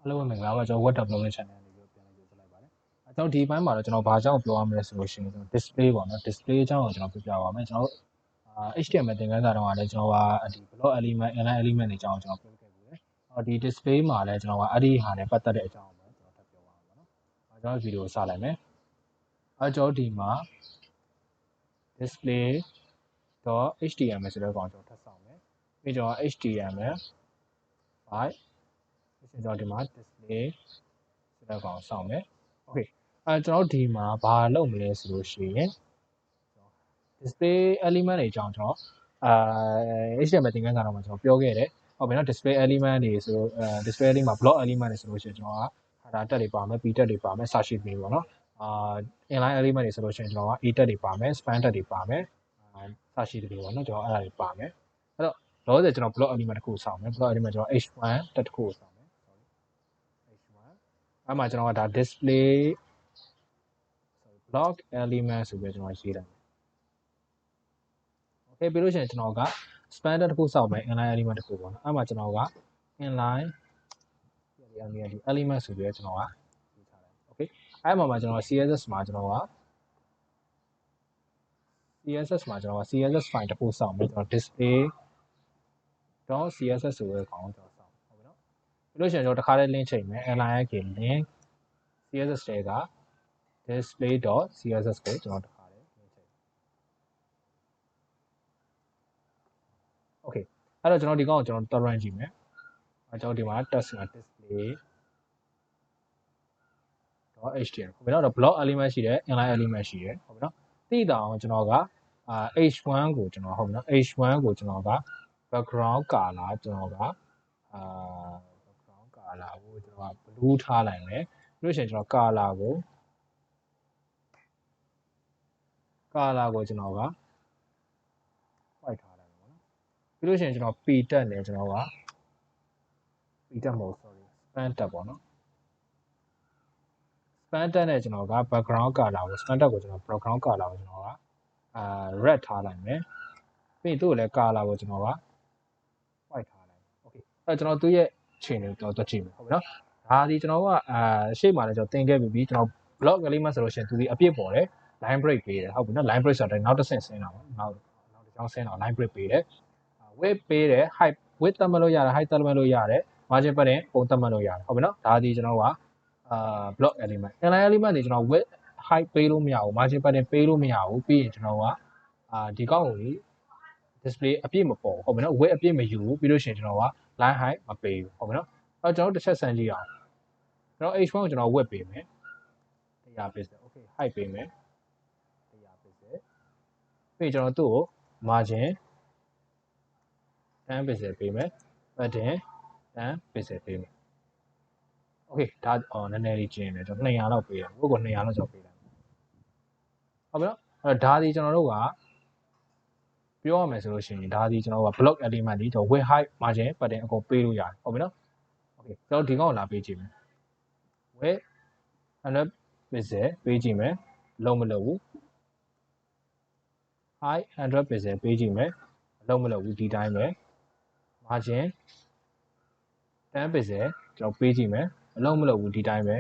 Hello မင်္ဂလာပါကျွန်တော် web development channel လေးကိုပြန်လည်ကြိုဆိုလိုက်ပါတယ်။ကျွန်တော်ဒီပိုင်းမှာတော့ကျွန်တော်ဘာကြောင့်ပြောရမလဲဆိုလို့ရှိရင်ကျွန်တော် display ပေါ့နော် display အကြောင်းကိုကျွန်တော်ပြပြပါမယ်။ကျွန်တော်HTML သင်ခန်းစာတော့လည်းကျွန်တော်ကဒီ block element inline element တွေအကြောင်းကျွန်တော်ပြောခဲ့ပြီးတယ်။ဒီ display မှာလည်းကျွန်တော်ကအဲ့ဒီဟာနဲ့ပတ်သက်တဲ့အကြောင်းကိုကျွန်တော်ထပ်ပြောပါမယ်နော်။ကျွန်တော်ဗီဒီယိုစလိုက်မယ်။ကျွန်တော်ဒီမှာ display.html ဆိုတဲ့ကောင်ကျွန်တော်ထပ်ဆောင်မယ်။ပြီးတော့ html5 ကျွန်တော်ဒီမှာ display ဆိုတဲ့ကောင်ဆောင်မယ်။ Okay ကျွန်တော်ဒီမှာဘာလုပ်မလဲဆိုလို့ရှိရင် display element တွေအကြောင်းကျွန်တော်HTML သင်ခန်းစာတော့မှာကျွန်တော်ပြောခဲ့တယ်။ဟုတ်ပြီနော် display element တွေဆိုdisplay element မှာ block element တွေဆိုလို့ရှိရင်ကျွန်တော်က header tag တွေပါမယ် p tag တွေပါမယ် search tree ပေါ့နော်inline element တွေဆိုလို့ရှိရင်ကျွန်တော်က a tag တွေပါမယ် span tag တွေပါမယ်search tree တွေပေါ့နော်ကျွန်တော်အဲ့ဒါတွေပါမယ်အဲ့တော့လောလောဆယ်ကျွန်တော် block element တစ်ခုဆောင်မယ် block element ကျွန်တော် h1 tag တစ်ခုကိုဆောင်မယ် h1 အဲ့မှာကျွန်တော်ကဒါ display block element ဆိုပြီးကျွန်တော်ရေးတယ်โอเคပြီးလို့ရှိရင်ကျွန်တော်က span tag တစ်ခုစောက်မယ် inline element တစ်ခုပေါ့နော်အဲ့မှာကျွန်တော်က inline element ဆိုပြီးကျွန်တော်ကရေးထားတယ်โอเคအဲ့မှာကျွန်တော် CSS မှာကျွန်တော်က CSS file တစ်ခုစောက်မယ်ကျွန်တော် display.css ဆိုတဲ့ကောင်ကျွန်တော်စောက်ဟုတ်ပြီနော်ပြီးလို့ရှိရင်ကျွန်တော်တစ်ခါလေး link ချိန်မယ် align link CSS တွေက display.css ကိုကျွန်တော်တစ်ခါလေး link ချိန်โอเคအဲ့တော့ကျွန်တော်ဒီကောင်ကိုကျွန်တော် run ကြည့်မယ်ကျွန်တော်ဒီမှာ test မှာ display.html ဟုတ်ပြီနော် block element ရှိတယ် inline element ရှိတယ်ဟုတ်ပြီနော်သိတာအောင်ကျွန်တော်ကh1 ကိုကျွန်တော်ဟုတ်ပြီနော် h1 ကိုကျွန်တော်က background color ကျွန်တော်ကbackground color ကိုကျွန်တော်က blue ထားလိုက်မယ်ပြီးလို့ရှိရင်ကျွန်တော် color ကိုကျွန်တော်က white ထားလိုက်မယ်ပေါ့နော်ပြီးလို့ရှိရင်ကျွန်တော် p tag နဲ့ကျွန်တော်က p tag မဟုတ် sorry span tag ပေါ့နော် span tag နဲ့ကျွန်တော်က background color ကို span tag ကိုကျွန်တော် background color ကိုကျွန်တော်ကred ထားလိုက်မယ်ပြီးရင်သူ့ကိုလည်း color ကိုကျွန်တော်က white ထားလိုက်မယ် okay အဲ့တော့ကျွန်တော်သူ့ရဲ့ chain ကိုကျွန်တော်တွက်ကြည့်မယ်ဟုတ်ပြီနော်ဒါဒီကျွန်တော်ကရှေ့မှာလည်းကျွန်တော်သင်ခဲ့ပြီးကျွန်တော် block element ဆိုလို့ရှိရင်သူဒီအပြည့်ပေါ်တယ် line break ပေးတယ်ဟုတ်ပြီနော် line break ဆိုတော့နောက်တစ်ဆင့်ဆင်းတာပေါ့နောက်တစ်ကြောင်းဆင်းတော့ line break ပေးတယ် width ပေးတယ် height width သတ်မှတ်လို့ရတယ် height သတ်မှတ်လို့ရတယ် margin ပတ်ရင်ပုံသတ်မှတ်လို့ရတယ်ဟုတ်ပြီနော်ဒါဒီကျွန်တော်ကblock element inline element တွေကျွန်တော် width height ပေးလို့မရဘူး margin ပတ်ရင်ပေးလို့မရဘူးပြီးရင်ကျွန်တော်ကဒီကောက်ကို display အပြည့်မပေါ်ဟုတ်ပြီနော် width အပြည့်မယူဘူးပြီးလို့ရှိရင်ကျွန်တော်က line height မပေးဘူးဟုတ်ပြီနော်အဲ့တော့ကျွန်တော်တစ်ချက်စမ်းကြည့်အောင်ကျွန်တော် h1 ကိုကျွန်တော် width ပေးမယ်100 pixel okay height ပေးမယ်100 pixel ပြီးကျွန်တော်သူ့ကို margin 10 pixel ပေးမယ် padding 10 pixel ပေးမယ် okay ဒါနည်းနည်းလေးကျင်းတယ်ကျွန်တော်200လောက်ပေးတယ်ဘုတ်ကို200လောက်ကျော်ပေးလိုက်ဟုတ်ပြီနော်အဲ့တော့ဒါဒီကျွန်တော်တို့ကပြောရမယ်ဆိုလို့ရှိရင်ဒါဒီကျွန်တော်တို့က block element တွေကျွန်တော် width height margin padding အကုန်ပေးလို့ရတယ်ဟုတ်ပြီနော် okay ကျွန်တော်ဒီကောင်ကိုလာပေးကြည့်မယ် width 100 pixel ပေးကြည့်မယ်လုံးမလုံးဘူး height 100 pixel ပေးကြည့်မယ်လုံးမလုံးဘူးဒီတိုင်းပဲ margin 10 pixel ကျွန်တော်ပေးကြည့်မယ်အလုံးမလုံးဘူးဒီတိုင်းပဲ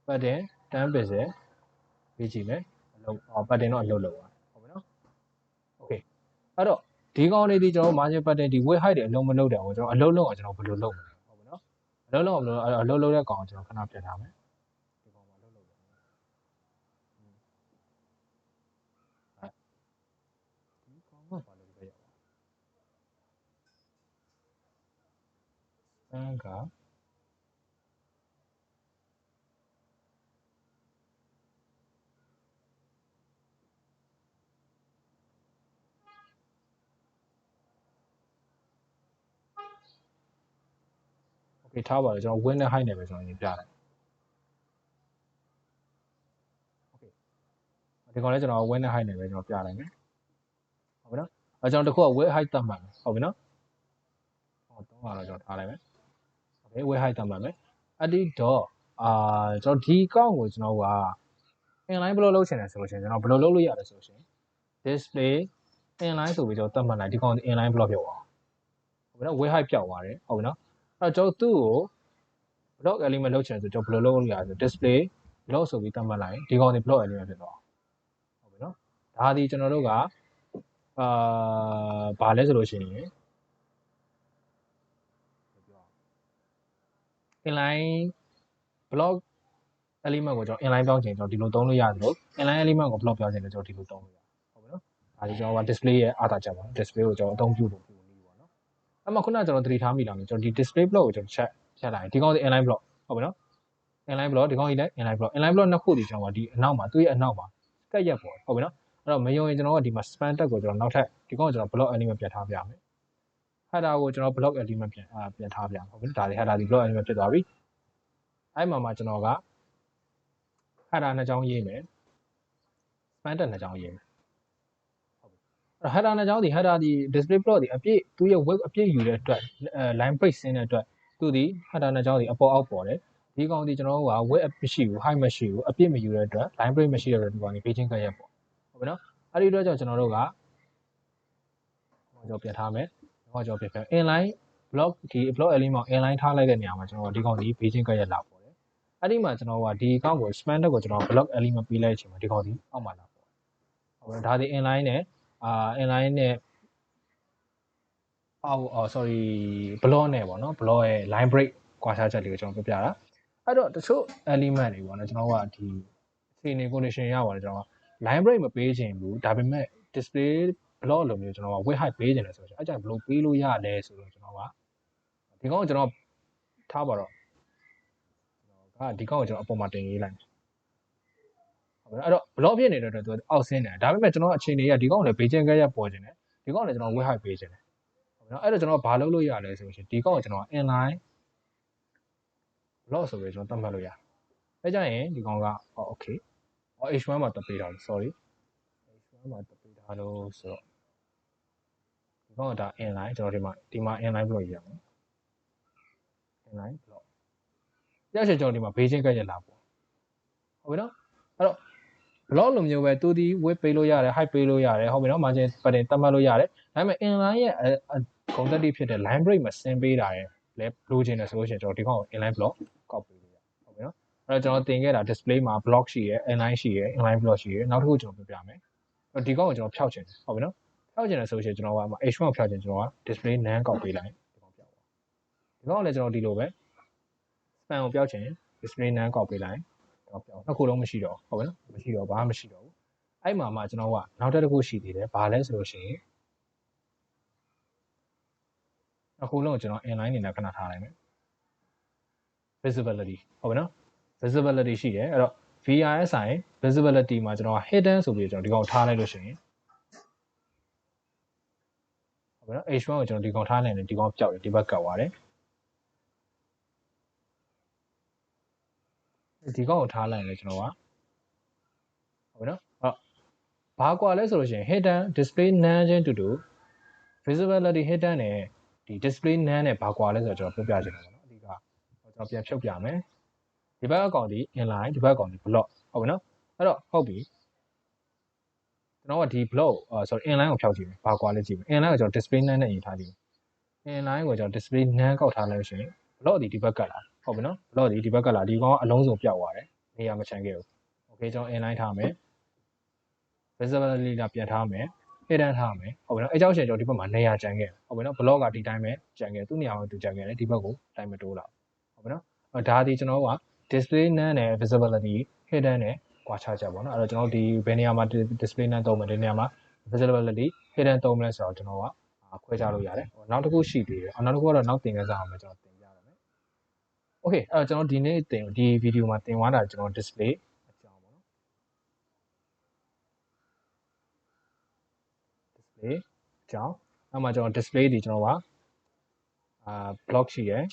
padding 10 pixel ပေးကြည့်မယ်အလုံးpadding တော့အလုံးလုံးပါဟုတ်ပြီနော် okay အဲ့တော့ဒီကောင်လေးဒီကျွန်တော် margin padding ဒီ width height တွေအလုံးမလုံးတယ်ဟိုကျွန်တော်အလုံးလုံးအောင်ကျွန်တော်ဘယ်လိုလုပ်မလဲဟုတ်ပြီနော်အလုံးလုံးအောင်အလုံးလုံးတဲ့ကောင်ကျွန်တော်ခဏပြထားမယ်ဒီကောင်မှာအလုံးလုံးတယ်ဒီကောင်မှာဘာလို့လဲကโอเคထားပါတော့ကျွန်တော် width နဲ့ height နဲ့ပဲကျွန်တော်ရင်ပြလိုက်โอเคဒီကောင်လေးကျွန်တော် width နဲ့ height နဲ့ပဲကျွန်တော်ပြလိုက်မယ်ဟုတ်ပြီနော်အဲကျွန်တော်တခုက width height သတ်မှတ်မယ်ဟုတ်ပြီနော်ဟော300တော့ကျွန်တော်ထားလိုက်မယ်โอเค width height သတ်မှတ်မယ်အဲ့ဒီတော့ကျွန်တော်ဒီကောင့်ကိုကျွန်တော်က inline ဘယ်လိုလုပ်ချင်လဲဆိုလို့ရှိရင်ကျွန်တော်ဘယ်လိုလုပ်လို့ရလဲဆိုလို့ရှိရင် display inline ဆိုပြီးကျွန်တော်သတ်မှတ်လိုက်ဒီကောင် inline block ပြောက်အောင်ဟုတ်ပြီနော် width height ပြောက်သွားတယ်ဟုတ်ပြီနော်အဲ့တော့ကျွန်တော်သူ့ကို block element လောက်ချင်ဆိုကျွန်တော်ဘယ်လိုလုပ်လို့ရလဲဆို display block ဆိုပြီးသတ်မှတ်လိုက်ဒီကောင်ဒီ block element ဖြစ်သွားဟုတ်ပြီနော်ဒါဒီကျွန်တော်တို့ကဘာလဲဆိုလို့ရှိရင် inline block element ကိုကျွန်တော် inline ပြောင်းချင်ကျွန်တော်ဒီလိုသုံးလို့ရတယ်လို့ inline element ကို block ပြောင်းချင်လည်းကျွန်တော်ဒီလိုသုံးလို့ရတယ်ဟုတ်ပြီနော်ဒါဒီကျွန်တော်က display ရဲ့အားသာချက်ပါ display ကိုကျွန်တော်အသုံးပြုလို့ပြုလို့ပေါ့နော်အဲ့မှာခုနကကျွန်တော်သတိထားမိလားမကျွန်တော်ဒီ display block ကိုကျွန်တော်ချက်လိုက်ဒီကောင်ဒီ inline block ဟုတ်ပြီနော် inline block ဒီကောင်ကြီးလည်း inline block နှစ်ခုဒီကျွန်တော်ဒီအနောက်မှာသူ့ရဲ့အနောက်မှာကတ်ရက်ပေါ့ဟုတ်ပြီနော်အဲ့တော့မယုံရင်ကျွန်တော်ကဒီမှာ span tag ကိုကျွန်တော်နောက်ထပ်ဒီကောင်ကိုကျွန်တော် block element ပြန်ထားပြမယ် header ကိုကျွန်တော် block element ပြန်ထားပြမယ်ဟုတ်ပြီနော်ဒါလေး header ဒီ block element ဖြစ်သွားပြီအဲ့မှာကျွန်တော်က header နှစ်ကြောင်းရေးမယ် span tag နှစ်ကြောင်းရေးမယ်ဟုတ်ပြီအဲ့ header နှစ်ကြောင်းဒီ header ဒီ display block ဒီအပြည့်သူ့ရဲ့ web အပြည့်ယူတဲ့အတွက် line break ဆင်းတဲ့အတွက်သူဒီ header နှစ်ကြောင်းဒီအပေါ်အောက်ပေါ်တယ်ဒီကောင်ဒီကျွန်တော်တို့က web မရှိဘူး height မရှိဘူးအပြည့်မယူတဲ့အတွက် line break မရှိတဲ့အတွက်ဒီကောင်ဒီ paging ကရက်ပေါ့ဟုတ်ပြီနော်အဲ့ဒီအတွက်ကြောင့်ကျွန်တော်တို့ကကျွန်တော်ပြန်ထားမယ်ကျွန်တော်ပြန် inline block ဒီ block element inline ထားလိုက်တဲ့နေရာမှာကျွန်တော်ဒီကောင်ဒီ paging ကရက်လာပေါ့တယ်အဲ့ဒီမှာကျွန်တော်ကဒီအကောင့်ကို span tag ကိုကျွန်တော် block element ပေးလိုက်တဲ့အချိန်မှာဒီကောင်ဒီအောက်မှာလာပေါ့ဟုတ်ပြီဒါဒီ inline နဲ့inline နဲ့sorry block နဲ့ပေါ့နော် block ရဲ့ line break ကွာခြားချက်တွေကိုကျွန်တော်ပြတာအဲ့တော့တချို့ element တွေပေါ့နော်ကျွန်တော်ကဒီအခြေအနေ condition ရပါတယ်ကျွန်တော်က line break မပေးချင်ဘူးဒါပေမဲ့ display block လိုမျိုးကျွန်တော်က width height ပေးချင်တယ်ဆိုတော့အဲ့ကြဘယ်လိုပေးလို့ရလဲဆိုတော့ကျွန်တော်ကဒီကောင်ကိုကျွန်တော်ထားပါတော့ကျွန်တော်ကဒီကောင်ကိုကျွန်တော်အပေါ်မှာတင်ရေးလိုက်ဟုတ်ပြီအဲ့တော့ block ဖြစ်နေတဲ့အတွက်သူအောက်ဆင်းတယ်ဒါပေမဲ့ကျွန်တော်အခြေအနေကဒီကောင်ကိုလည်းဘေးချင်းကရက်ပေါ်ချင်တယ်ဒီကောင်ကိုလည်းကျွန်တော် width height ပေးချင်တယ်ဟုတ်ပြီနော်အဲ့တော့ကျွန်တော်ဘာလုပ်လို့ရလဲဆိုရင်ဒီကောင်ကိုကျွန်တော် inline block ဆိုပြီးကျွန်တော်သတ်မှတ်လို့ရအဲကြရင်ဒီကောင်ကokay h1 မှာတက်ပေးတာ sorry h1 မှာတက်ပေးတာလို့ဆိုတော့ဒီကောင်ကဒါ inline ကျွန်တော်ဒီမှာ inline block ရအောင် inline block ရရှိကျွန်တော်ဒီမှာဘေးချင်းကရက်လာပေါ့ဟုတ်ပြီနော်အဲ့တော့ block လိုမျိုးပဲသူဒီ width ပေးလို့ရတယ် height ပေးလို့ရတယ်ဟုတ်ပြီနော် margin pattern သတ်မှတ်လို့ရတယ်ဒါပေမဲ့ inline ရဲ့ဂုဏ်သတ္တိဖြစ်တဲ့ line break မှာဆင်းပေးတာရဲ့လဲလိုချင်တယ်ဆိုလို့ရှိရင်ကျွန်တော်ဒီကောင်ကို inline block ကောက်ပေးလို့ရဟုတ်ပြီနော်အဲ့တော့ကျွန်တော်တင်ခဲ့တာ display မှာ block ရှိရယ် inline ရှိရယ် inline block ရှိရယ်နောက်တစ်ခုကျွန်တော်ပြပြမယ်ဒီကောင်ကိုကျွန်တော်ဖျောက်ချင်တယ်ဟုတ်ပြီနော်ဖျောက်ချင်တယ်ဆိုလို့ရှိရင်ကျွန်တော်ကh1 ကိုဖျောက်ချင်ကျွန်တော်က display none ကောက်ပေးလိုက်ဒီကောင်ပြောက်သွားဒီကောင်ကလည်းကျွန်တော်ဒီလိုပဲ span ကိုပြောက်ချင် display none ကောက်ပေးလိုက်တော့ပြောက်နှစ်ခုလုံးမရှိတော့ဟုတ်ပြီနော်မရှိတော့ဘာမှမရှိတော့ဘူးအဲ့မှာကျွန်တော်ကနောက်တစ်ခုရှိသေးတယ်ဘာလဲဆိုလို့ရှိရင်အခုလုံးကျွန်တော် inline နေနဲ့ခဏထားလိုက်မယ် visibility ဟုတ်ပြီနော် visibility ရှိတယ်အဲ့တော့ VRSI visibility မှာကျွန်တော် hidden ဆိုပြီးကျွန်တော်ဒီကောင်ထားလိုက်လို့ရှိရင်ဟုတ်ပြီနော် h1 ကိုကျွန်တော်ဒီကောင်ထားလိုက်ရင်ဒီကောင်ပျောက်တယ်ဒီဘက်ကတ်သွားတယ်ဒီကောင်ကိုထားလိုက်ရင်လည်းကျွန်တော်ကဟုတ်ပြီနော်ဘာကွာလဲဆိုလို့ရှိရင် hidden display none ချင်းတူတူ visibility hidden နဲ့ဒီ display none နဲ့ဘာကွာလဲဆိုတော့ကျွန်တော်ပြောပြချင်တယ်ပေါ့နော်အဓိကကျွန်တော်ပြန်ဖြုတ်ပြမယ်ဒီဘက်အကောင်ဒီ inline ဒီဘက်အကောင်ဒီ block ဟုတ်ပြီနော်အဲ့တော့ဟုတ်ပြီကျွန်တော်ကဒီ block sorry inline ကိုဖျောက်ကြည့်မယ်ဘာကွာလဲကြည့်မယ် inline ကိုကျွန်တော် display none နဲ့ရေးထားကြည့်မယ် inline ကိုကျွန်တော် display none ကောက်ထားလိုက်လို့ရှိရင် block ဒီဘက်ကလာဟုတ်ပြီနော် block ဒီဘက်ကလာဒီကောင်ကအလုံးစုံပြောက်သွားတယ်နေရာမချန်ခဲ့ဘူး okay ကျွန်တော် inline ထားမယ် visibility လာပြန်ထားမယ် hidden ထားမယ်ဟုတ်ပြီနော်အဲကြောင့်ရှင်ကျွန်တော်ဒီဘက်မှာနေရာချန်ခဲ့ဟုတ်ပြီနော် block ကဒီတိုင်းပဲချန်ခဲ့သူ့နေရာမှာသူချန်ခဲ့တယ်ဒီဘက်ကိုတိုင်းမတိုးလာဟုတ်ပြီနော်ဒါဒီကျွန်တော်က display none နဲ့ visibility hidden နဲ့ကွာခြားချက်ပေါ့နော်အဲ့တော့ကျွန်တော်ဒီဘယ်နေရာမှာ display none သုံးမယ်ဒီနေရာမှာ visibility hidden သုံးမလဲဆိုတော့ကျွန်တော်ကခွဲခြားလို့ရတယ်နောက်တစ်ခုရှိသေးတယ်နောက်တစ်ခုကတော့နောက်သင်ခန်းစာအောင်ပဲကျွန်တော်သင်ပြရမယ် okay အဲ့တော့ကျွန်တော်ဒီနေ့ဒီဗီဒီယိုမှာသင်သွားတာကျွန်တော် display အကြောင်းပေါ့နော် display အကြောင်းနောက်မှာကျွန်တော် display ဒီကျွန်တော်ကblock ရှိရယ်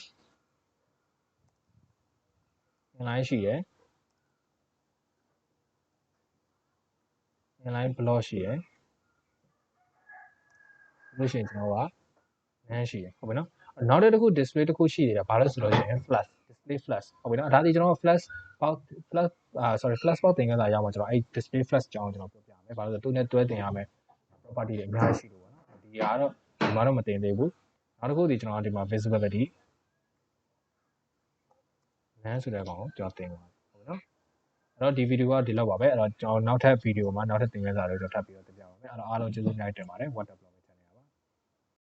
inline ရှိရယ် inline block ရှိရယ်လို့ရှိရင်ကျွန်တော်က none ရှိရယ်ဟုတ်ပြီနော်နောက်တစ်ခု display တစ်ခုရှိနေတာဘာလို့ဆိုလို့ရှိရင် flash display flash ဟုတ်ပြီနော်ဒါဒီကျွန်တော် flash sorry flash box သင်ခန်းစာရအောင်ကျွန်တော်အဲ့ display flash အကြောင်းကျွန်တော်ပြောပြမယ်ဘာလို့ဆိုသူနဲ့တွဲသင်ရမယ် property တွေအများကြီးရှိလို့ပေါ့နော်ဒီကတော့ဒီမှာတော့မသင်သေးဘူးနောက်တစ်ခုဒီကျွန်တော်ဒီမှာ visibility none ဆိုတဲ့ကောင်ကိုကျွန်တော်တင်ပါဟုတ်နော်အဲ့တော့ဒီဗီဒီယိုကဒီလောက်ပါပဲအဲ့တော့ကျွန်တော်နောက်ထပ်ဗီဒီယိုမှာနောက်ထပ်သင်ခန်းစာတွေကျွန်တော်ထပ်ပြီးတော့တင်ပြပါမယ်အဲ့တော့အားလုံးကျေးဇူးအများကြီးတင်ပါတယ် water